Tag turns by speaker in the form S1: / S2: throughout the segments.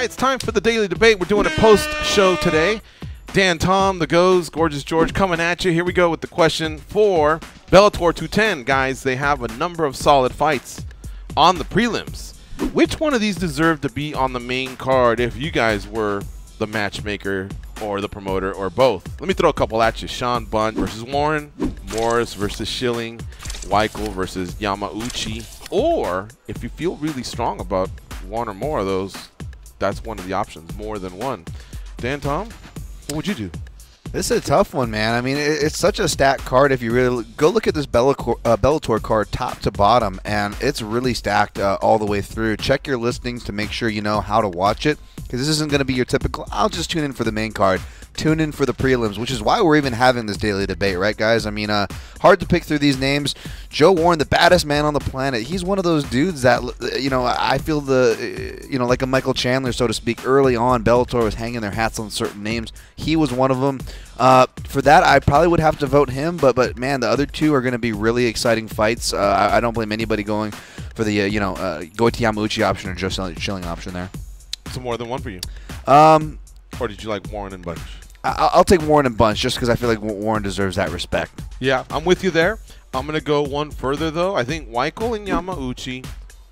S1: right, it's time for the daily debate. We're doing a post-show today. Dan, Tom, the Goes, Gorgeous George coming at you. Here we go with the question for Bellator 210. Guys, they have a number of solid fights on the prelims. Which one of these deserved to be on the main card if you guys were the matchmaker or the promoter or both? Let me throw a couple at you. Sean Bunch versus Warren, Morris versus Schilling, Weichel versus Yamauchi. Or if you feel really strong about one or more of those, that's one of the options, more than one. Dan, Tom, what would you do?
S2: This is a tough one, man. I mean, it's such a stacked card. If you really go look at this Bellator card top to bottom, and it's really stacked all the way through. Check your listings to make sure you know how to watch it, because this isn't going to be your typical, I'll just tune in for the main card. Tune in for the prelims, which is why we're even having this daily debate, right, guys? I mean, hard to pick through these names. Joe Warren, the baddest man on the planet. He's one of those dudes that, you know, I feel like a Michael Chandler, so to speak. Early on, Bellator was hanging their hats on certain names. He was one of them. For that, I probably would have to vote him, but man, the other two are going to be really exciting fights. I don't blame anybody going for the, go to Yamauchi option or just Schilling option there.
S1: So more than one for you? Or did you like Warren and Bunch?
S2: I'll take Warren and Bunch just because I feel like Warren deserves that respect.
S1: Yeah, I'm with you there. I'm going to go one further, though. I think Weichel and Yamauchi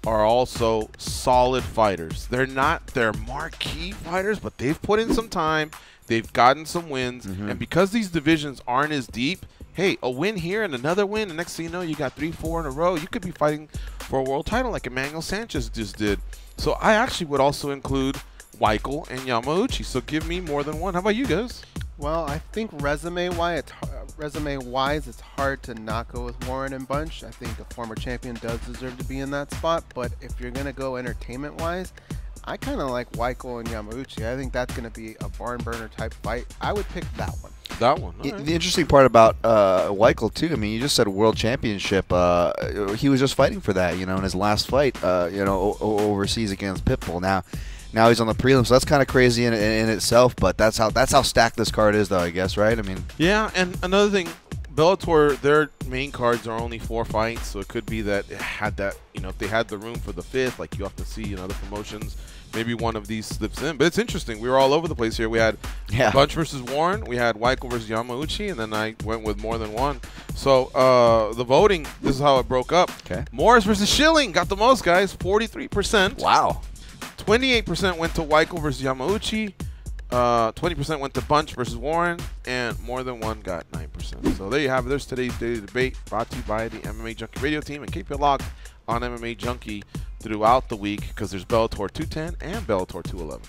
S1: are also solid fighters. They're not their marquee fighters, but they've put in some time. They've gotten some wins. And because these divisions aren't as deep, hey, a win here and another win, and next thing you know, you got 3-4 in a row. You could be fighting for a world title like Emmanuel Sanchez just did. So I actually would also include Weichel and Yamauchi. So give me more than one. How about you guys?
S3: Well, I think resume-wise, it's hard to not go with Warren and Bunch. I think the former champion does deserve to be in that spot. But if you're going to go entertainment-wise, I kind of like Weichel and Yamauchi. I think that's going to be a barn burner type fight. I would pick that one.
S1: That one. Right.
S2: The interesting part about Weichel too, I mean, you just said world championship. He was just fighting for that, in his last fight, overseas against Pitbull. Now he's on the prelim, so that's kind of crazy in itself. But that's how stacked this card is, though, I guess, right? I mean,
S1: yeah. And another thing, Bellator, their main cards are only 4 fights, so it could be that it had that, if they had the room for the 5th, like you have to see in other promotions, maybe one of these slips in. But it's interesting. We were all over the place here. We had Bunch versus Warren. We had Weichel versus Yamauchi, and then I went with more than one. So the voting, this is how it broke up.
S2: Okay.
S1: Morris versus Schilling got the most, guys, 43%.
S2: Wow.
S1: 28% went to Weichel versus Yamauchi. 20% went to Bunch versus Warren, and more than one got 9%. So there you have it. There's today's daily debate, brought to you by the MMA Junkie radio team. And keep it locked on MMA Junkie throughout the week, because there's Bellator 210 and Bellator 211.